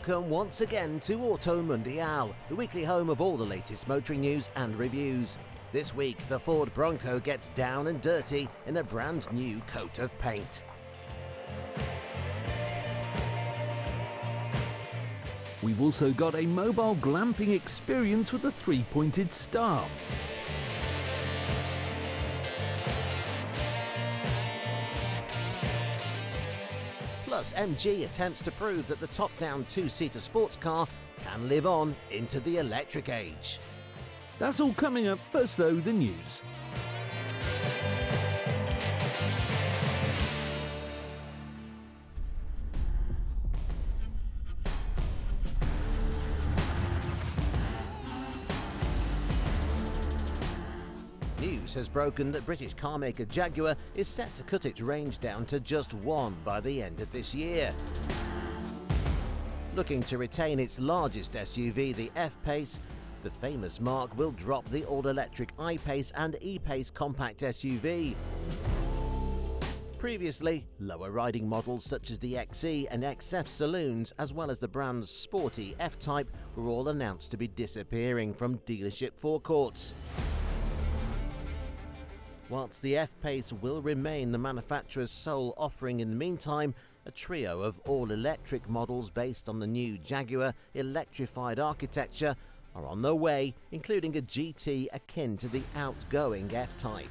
Welcome once again to Auto Mundial, the weekly home of all the latest motoring news and reviews. This week, the Ford Bronco gets down and dirty in a brand new coat of paint. We've also got a mobile glamping experience with a three-pointed star. Plus, MG attempts to prove that the top-down two-seater sports car can live on into the electric age. That's all coming up. First though, the news. News has broken that British carmaker Jaguar is set to cut its range down to just one by the end of this year. Looking to retain its largest SUV, the F-Pace, the famous marque will drop the all-electric I-Pace and E-Pace compact SUV. Previously, lower riding models such as the XE and XF saloons, as well as the brand's sporty F-Type, were all announced to be disappearing from dealership forecourts. Whilst the F-Pace will remain the manufacturer's sole offering in the meantime, a trio of all-electric models based on the new Jaguar electrified architecture are on their way, including a GT akin to the outgoing F-Type.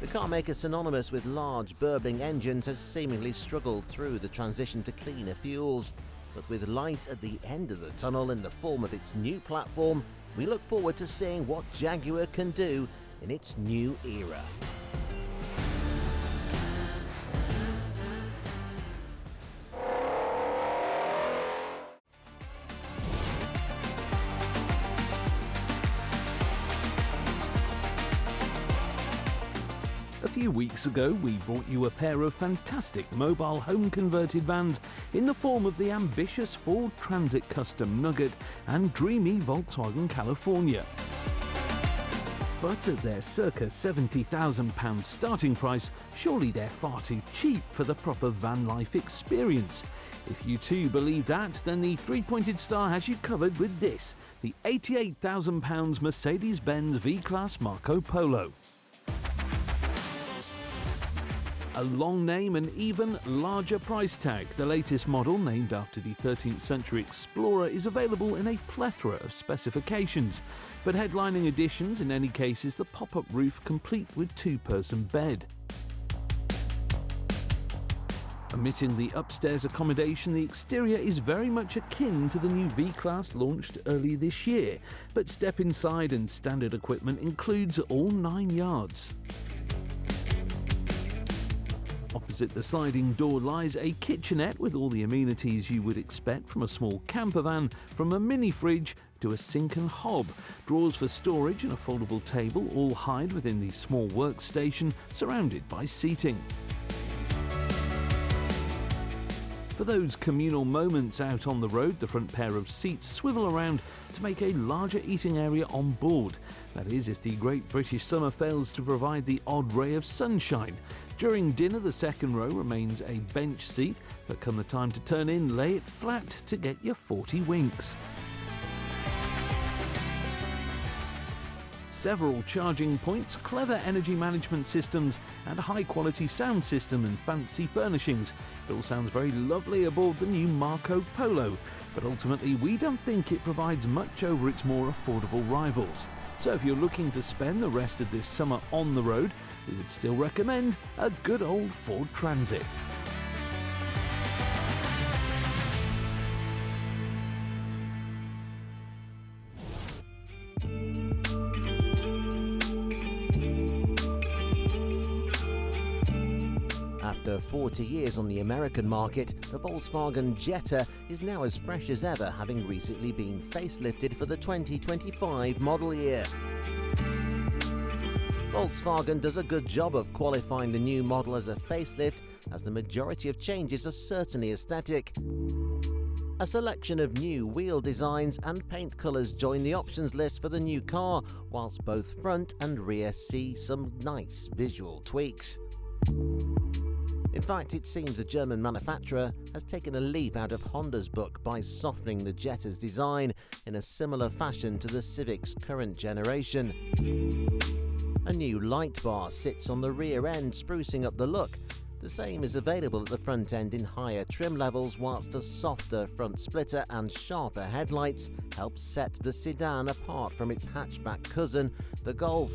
The carmaker synonymous with large burbling engines has seemingly struggled through the transition to cleaner fuels, but with light at the end of the tunnel in the form of its new platform, we look forward to seeing what Jaguar can do in its new era. A few weeks ago, we brought you a pair of fantastic mobile home-converted vans in the form of the ambitious Ford Transit Custom Nugget and dreamy Volkswagen California. But at their circa £70,000 starting price, surely they're far too cheap for the proper van life experience. If you too believe that, then the three-pointed star has you covered with this, the £88,000 Mercedes-Benz V-Class Marco Polo. A long name and even larger price tag, the latest model, named after the 13th century explorer, is available in a plethora of specifications, but headlining additions in any case is the pop-up roof complete with two-person bed. Omitting the upstairs accommodation, the exterior is very much akin to the new V-Class launched early this year, but step inside and standard equipment includes all 9 yards. Opposite the sliding door lies a kitchenette with all the amenities you would expect from a small camper van, from a mini fridge to a sink and hob, drawers for storage and a foldable table, all hide within the small workstation surrounded by seating. For those communal moments out on the road, the front pair of seats swivel around to make a larger eating area on board. That is, if the great British summer fails to provide the odd ray of sunshine. During dinner, the second row remains a bench seat, but come the time to turn in, lay it flat to get your 40 winks. Several charging points, clever energy management systems, and a high-quality sound system and fancy furnishings. It all sounds very lovely aboard the new Marco Polo, but ultimately we don't think it provides much over its more affordable rivals. So if you're looking to spend the rest of this summer on the road, we would still recommend a good old Ford Transit. After 40 years on the American market, the Volkswagen Jetta is now as fresh as ever, having recently been facelifted for the 2025 model year. Volkswagen does a good job of qualifying the new model as a facelift, as the majority of changes are certainly aesthetic. A selection of new wheel designs and paint colours join the options list for the new car, whilst both front and rear see some nice visual tweaks. In fact, it seems the German manufacturer has taken a leaf out of Honda's book by softening the Jetta's design in a similar fashion to the Civic's current generation. A new light bar sits on the rear end, sprucing up the look. The same is available at the front end in higher trim levels, whilst a softer front splitter and sharper headlights help set the sedan apart from its hatchback cousin, the Golf.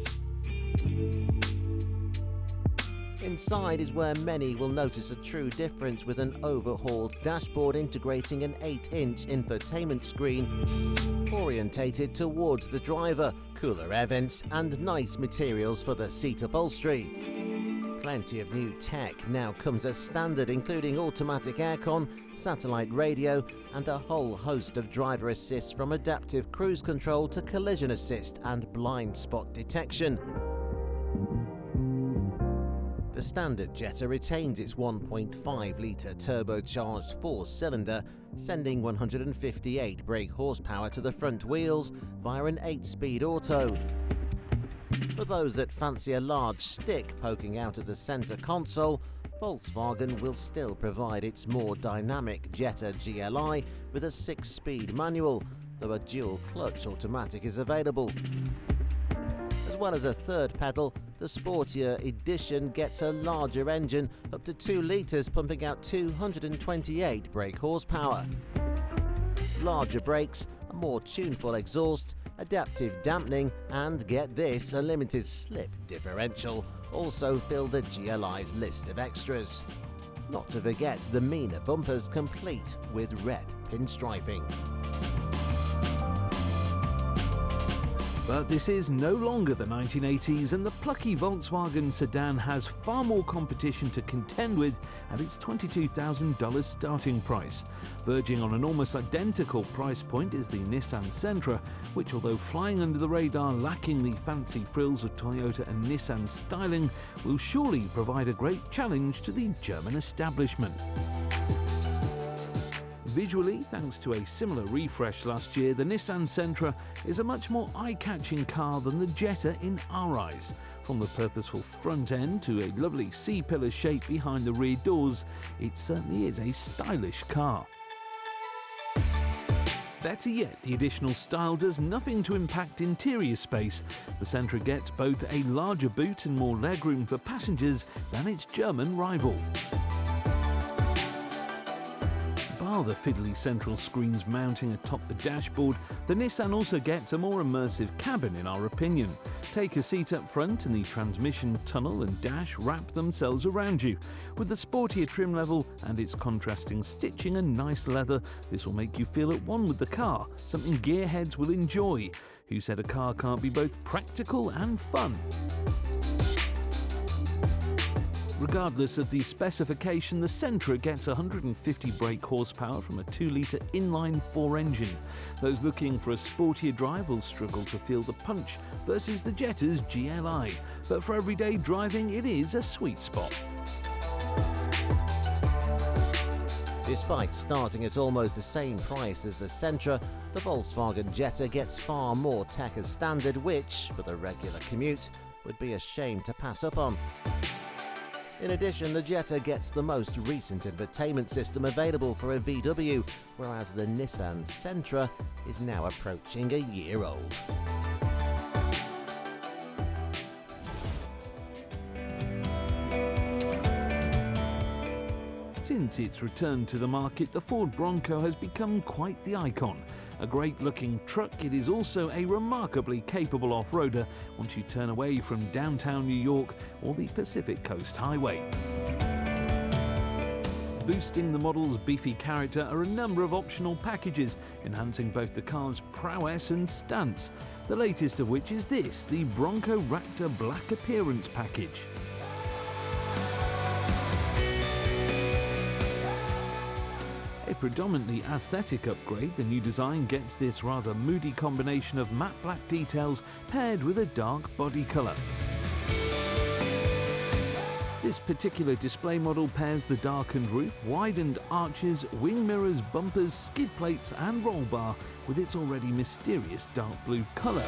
Inside is where many will notice a true difference, with an overhauled dashboard integrating an 8-inch infotainment screen orientated towards the driver, cooler air vents and nice materials for the seat upholstery. Plenty of new tech now comes as standard, including automatic aircon, satellite radio and a whole host of driver assists, from adaptive cruise control to collision assist and blind spot detection. The standard Jetta retains its 1.5-litre turbocharged 4-cylinder, sending 158 brake horsepower to the front wheels via an 8-speed auto. For those that fancy a large stick poking out of the centre console, Volkswagen will still provide its more dynamic Jetta GLI with a 6-speed manual, though a dual-clutch automatic is available. As well as a third pedal, the sportier edition gets a larger engine, up to 2 litres, pumping out 228 brake horsepower. Larger brakes, a more tuneful exhaust, adaptive dampening and, get this, a limited slip differential also fill the GLI's list of extras. Not to forget the meaner bumpers, complete with red pinstriping. But this is no longer the 1980s, and the plucky Volkswagen sedan has far more competition to contend with at its $22,000 starting price. Verging on an almost identical price point is the Nissan Sentra, which, although flying under the radar, lacking the fancy frills of Toyota and Nissan styling, will surely provide a great challenge to the German establishment. Visually, thanks to a similar refresh last year, the Nissan Sentra is a much more eye-catching car than the Jetta in our eyes. From the purposeful front end to a lovely C-pillar shape behind the rear doors, it certainly is a stylish car. Better yet, the additional style does nothing to impact interior space. The Sentra gets both a larger boot and more legroom for passengers than its German rival. Bar the fiddly central screens mounting atop the dashboard, the Nissan also gets a more immersive cabin in our opinion. Take a seat up front and the transmission tunnel and dash wrap themselves around you. With the sportier trim level and its contrasting stitching and nice leather, this will make you feel at one with the car, something gearheads will enjoy. Who said a car can't be both practical and fun? Regardless of the specification, the Sentra gets 150 brake horsepower from a 2-litre inline-4 engine. Those looking for a sportier drive will struggle to feel the punch versus the Jetta's GLI, but for everyday driving it is a sweet spot. Despite starting at almost the same price as the Sentra, the Volkswagen Jetta gets far more tech as standard, which, for the regular commute, would be a shame to pass up on. In addition, the Jetta gets the most recent infotainment system available for a VW, whereas the Nissan Sentra is now approaching a year old. Since its return to the market, the Ford Bronco has become quite the icon. A great-looking truck, it is also a remarkably capable off-roader once you turn away from downtown New York or the Pacific Coast Highway. Boosting the model's beefy character are a number of optional packages, enhancing both the car's prowess and stance. The latest of which is this, the Bronco Raptor Black Appearance Package. A predominantly aesthetic upgrade, the new design gets this rather moody combination of matte black details paired with a dark body colour. This particular display model pairs the darkened roof, widened arches, wing mirrors, bumpers, skid plates and roll bar with its already mysterious dark blue colour.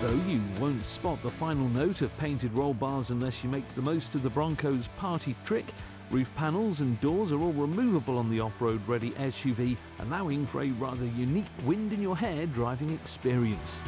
Though you won't spot the final note of painted roll bars unless you make the most of the Bronco's party trick, Roof panels and doors are all removable on the off-road ready SUV, allowing for a rather unique wind-in-your-hair driving experience.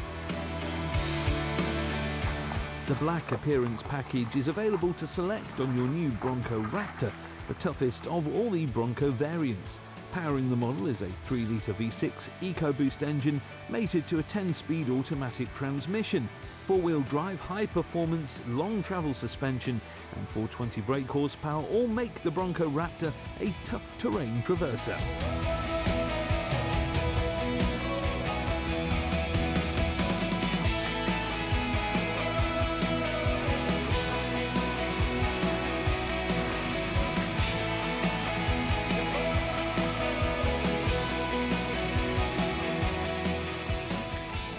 The black appearance package is available to select on your new Bronco Raptor, the toughest of all the Bronco variants. Powering the model is a 3-litre V6 EcoBoost engine mated to a 10-speed automatic transmission, 4-wheel drive, high-performance, long travel suspension and 420 brake horsepower all make the Bronco Raptor a tough terrain traverser.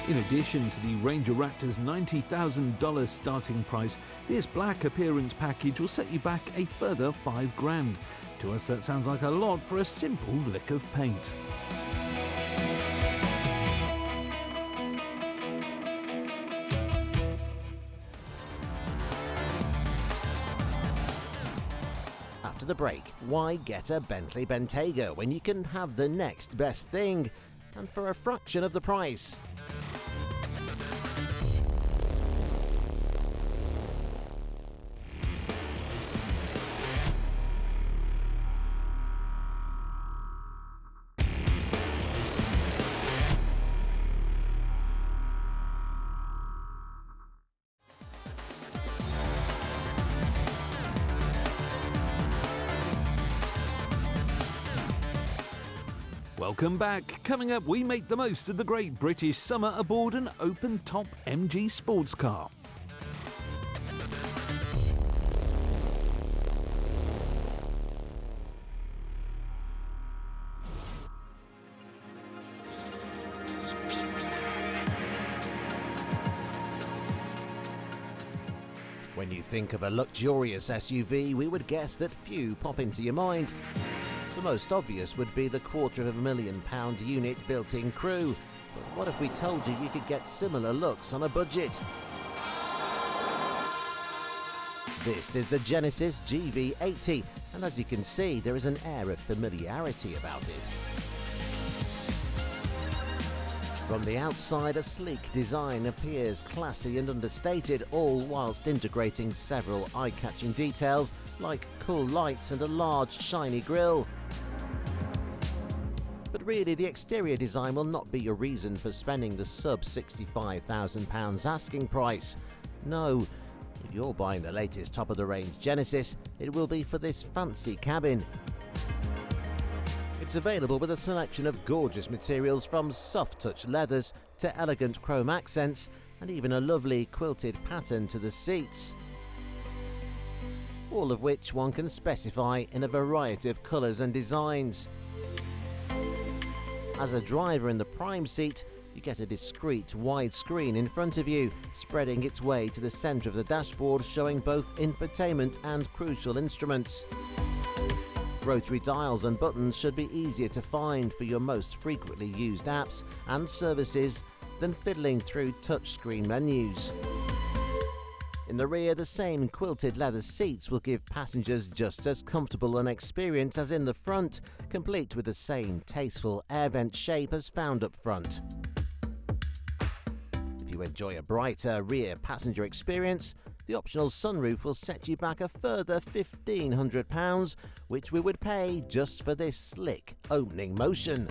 In addition to the Ranger Raptor's $90,000 starting price, this black appearance package will set you back a further $5,000. To us that sounds like a lot for a simple lick of paint. After the break, why get a Bentley Bentayga when you can have the next best thing, and for a fraction of the price? Welcome back. Coming up, we make the most of the great British summer aboard an open-top MG sports car. When you think of a luxurious SUV, we would guess that few pop into your mind. The most obvious would be the £250,000 unit built-in crew. But what if we told you you could get similar looks on a budget? This is the Genesis GV80, and as you can see, there is an air of familiarity about it. From the outside, a sleek design appears classy and understated, all whilst integrating several eye-catching details like cool lights and a large shiny grille. But really, the exterior design will not be your reason for spending the sub £65,000 asking price. No, if you're buying the latest top-of-the-range Genesis, it will be for this fancy cabin. It's available with a selection of gorgeous materials from soft-touch leathers to elegant chrome accents and even a lovely quilted pattern to the seats. All of which one can specify in a variety of colours and designs. As a driver in the prime seat, you get a discreet wide screen in front of you, spreading its way to the centre of the dashboard, showing both infotainment and crucial instruments. Rotary dials and buttons should be easier to find for your most frequently used apps and services than fiddling through touchscreen menus. In the rear, the same quilted leather seats will give passengers just as comfortable an experience as in the front, complete with the same tasteful air vent shape as found up front. If you enjoy a brighter rear passenger experience, the optional sunroof will set you back a further £1,500, which we would pay just for this slick opening motion.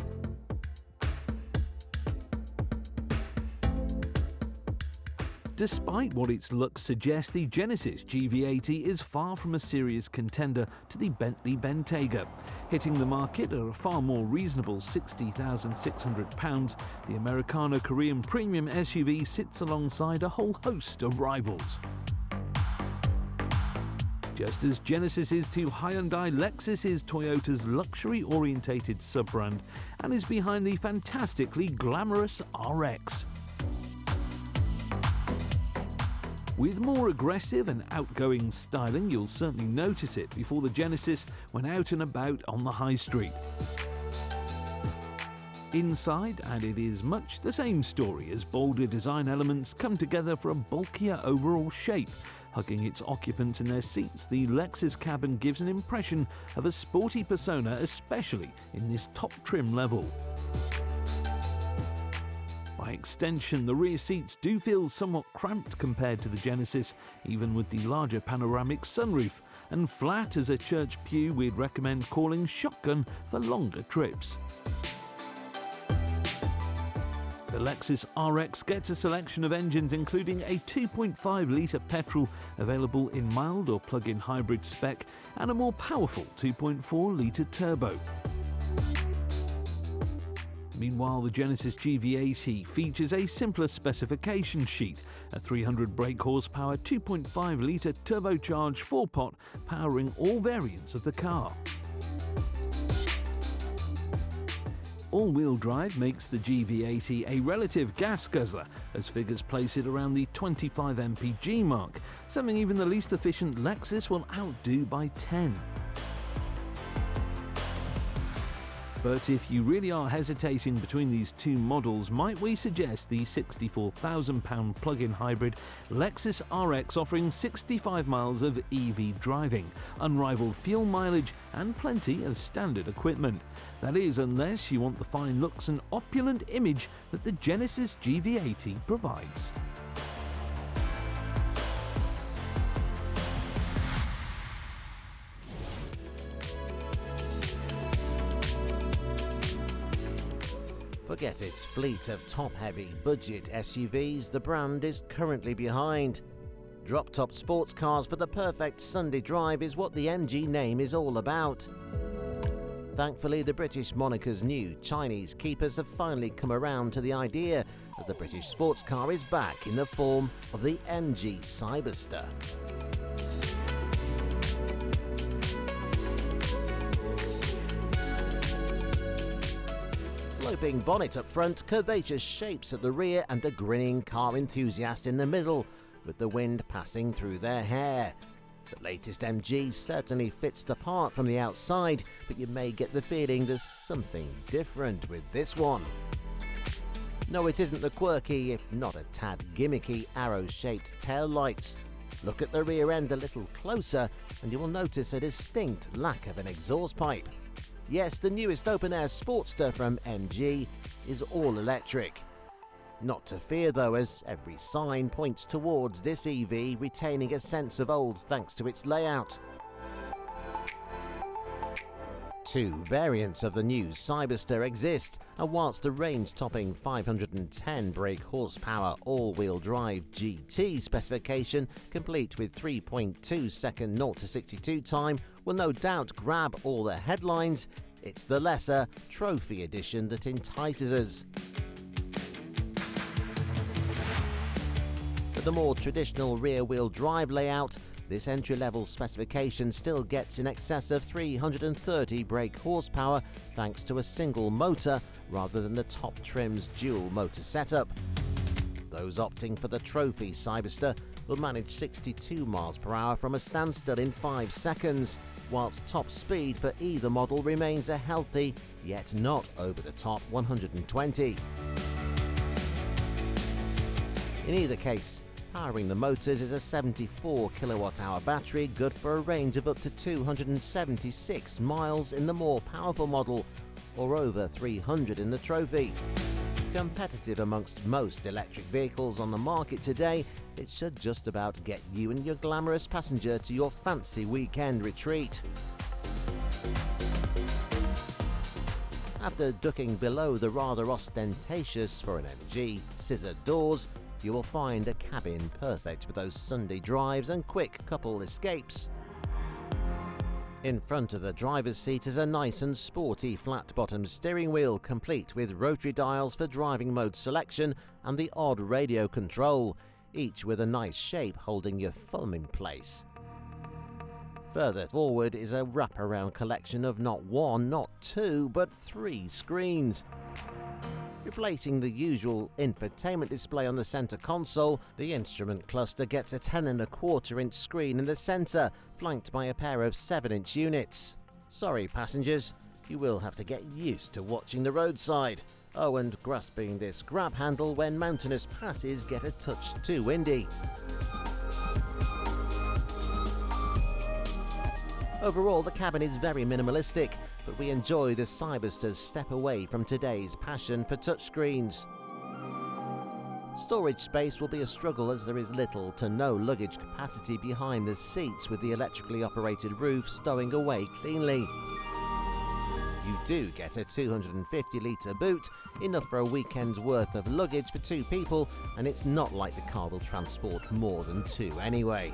Despite what its looks suggest, the Genesis GV80 is far from a serious contender to the Bentley Bentayga. Hitting the market at a far more reasonable £60,600, the Americana Korean premium SUV sits alongside a whole host of rivals. Just as Genesis is to Hyundai, Lexus is Toyota's luxury-orientated sub-brand and is behind the fantastically glamorous RX. With more aggressive and outgoing styling, you'll certainly notice it before the Genesis when out and about on the high street. Inside, and it is much the same story as bolder design elements come together for a bulkier overall shape. Hugging its occupants in their seats, the Lexus cabin gives an impression of a sporty persona, especially in this top trim level. By extension, the rear seats do feel somewhat cramped compared to the Genesis, even with the larger panoramic sunroof, and flat as a church pew we'd recommend calling shotgun for longer trips. The Lexus RX gets a selection of engines including a 2.5-litre petrol available in mild or plug-in hybrid spec and a more powerful 2.4-litre turbo. Meanwhile, the Genesis GV80 features a simpler specification sheet, a 300 brake horsepower 2.5-litre turbocharged 4-pot powering all variants of the car. All-wheel drive makes the GV80 a relative gas guzzler, as figures place it around the 25 mpg mark, something even the least efficient Lexus will outdo by 10. But if you really are hesitating between these two models, might we suggest the £64,000 plug-in hybrid Lexus RX offering 65 miles of EV driving, unrivaled fuel mileage and plenty of standard equipment. That is, unless you want the fine looks and opulent image that the Genesis GV80 provides. Forget its fleet of top-heavy budget SUVs, the brand is currently behind. Drop-top sports cars for the perfect Sunday drive is what the MG name is all about. Thankfully, the British moniker's new Chinese keepers have finally come around to the idea that the British sports car is back in the form of the MG CYBERSTER. Sloping bonnet up front, curvaceous shapes at the rear and a grinning car enthusiast in the middle, with the wind passing through their hair. The latest MG certainly fits the part from the outside, but you may get the feeling there's something different with this one. No, it isn't the quirky, if not a tad gimmicky, arrow-shaped tail lights. Look at the rear end a little closer and you will notice a distinct lack of an exhaust pipe. Yes, the newest open-air Sportster from MG is all electric. Not to fear though, as every sign points towards this EV retaining a sense of old thanks to its layout. Two variants of the new CYBERSTER exist, and whilst the range-topping 510 brake horsepower all-wheel drive GT specification, complete with 3.2-second 0-62 time, will no doubt grab all the headlines, it's the lesser trophy edition that entices us. With the more traditional rear-wheel drive layout, this entry-level specification still gets in excess of 330 brake horsepower thanks to a single motor rather than the top trim's dual motor setup. Those opting for the trophy CYBERSTER will manage 62 miles per hour from a standstill in 5 seconds, whilst top speed for either model remains a healthy, yet not over-the-top 120. In either case, powering the motors is a 74 kilowatt-hour battery, good for a range of up to 276 miles in the more powerful model, or over 300 in the trophy. Competitive amongst most electric vehicles on the market today, it should just about get you and your glamorous passenger to your fancy weekend retreat. After ducking below the rather ostentatious, for an MG, scissor doors, you will find a cabin perfect for those Sunday drives and quick couple escapes. In front of the driver's seat is a nice and sporty flat-bottomed steering wheel, complete with rotary dials for driving mode selection and the odd radio control, each with a nice shape holding your thumb in place. Further forward is a wraparound collection of not one, not two, but 3 screens. Replacing the usual infotainment display on the center console, the instrument cluster gets a 10.25-inch screen in the center, flanked by a pair of 7-inch units. Sorry passengers, you will have to get used to watching the roadside. Oh, and grasping this grab handle when mountainous passes get a touch too windy. Overall, the cabin is very minimalistic, but we enjoy the CYBERSTER's step away from today's passion for touchscreens. Storage space will be a struggle as there is little to no luggage capacity behind the seats, with the electrically operated roof stowing away cleanly. You do get a 250-litre boot, enough for a weekend's worth of luggage for 2 people, and it's not like the car will transport more than 2 anyway.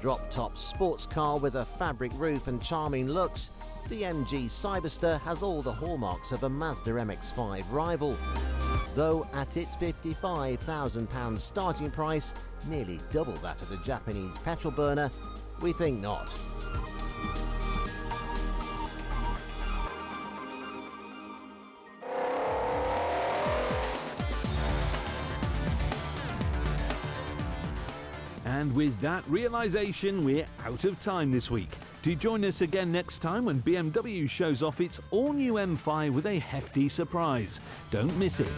Drop-top sports car with a fabric roof and charming looks, the MG CYBERSTER has all the hallmarks of a Mazda MX-5 rival. Though at its £55,000 starting price, nearly double that of the Japanese petrol burner, we think not. And with that realisation, we're out of time this week. Do join us again next time when BMW shows off its all-new M5 with a hefty surprise. Don't miss it.